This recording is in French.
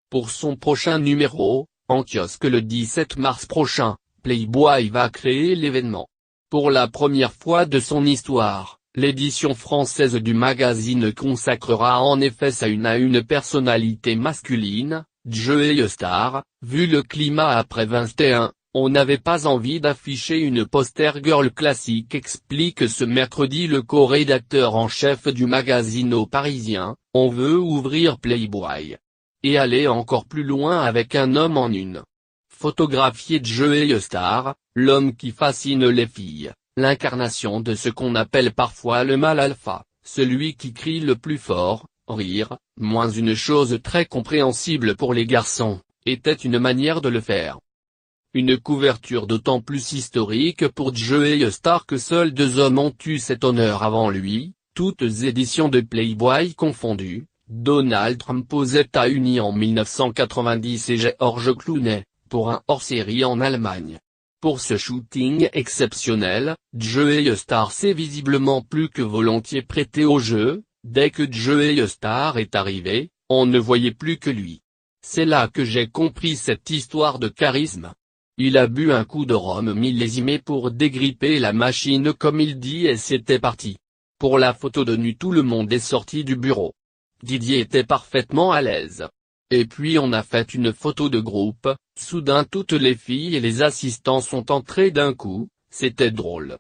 Pour son prochain numéro, en kiosque le 17 mars prochain, Playboy va créer l'événement. Pour la première fois de son histoire, l'édition française du magazine consacrera en effet à une personnalité masculine, Joey Star. Vu le climat après 21, on n'avait pas envie d'afficher une poster girl classique, explique ce mercredi le co-rédacteur en chef du magazine au Parisien. On veut ouvrir Playboy et aller encore plus loin avec un homme en une. Photographier Joey Star, l'homme qui fascine les filles, l'incarnation de ce qu'on appelle parfois le mâle alpha, celui qui crie le plus fort, rire, moins une chose très compréhensible pour les garçons, était une manière de le faire. Une couverture d'autant plus historique pour Joey Star que seuls 2 hommes ont eu cet honneur avant lui, toutes éditions de Playboy confondues. Donald Trump aux États-Unis en 1990 et George Clooney, pour un hors-série en Allemagne. Pour ce shooting exceptionnel, Joey Star s'est visiblement plus que volontiers prêté au jeu. Dès que Joey Star est arrivé, on ne voyait plus que lui. C'est là que j'ai compris cette histoire de charisme. Il a bu un coup de rhum millésimé pour dégripper la machine comme il dit et c'était parti. Pour la photo de nu tout le monde est sorti du bureau. Didier était parfaitement à l'aise. Et puis on a fait une photo de groupe, soudain toutes les filles et les assistants sont entrés d'un coup, c'était drôle.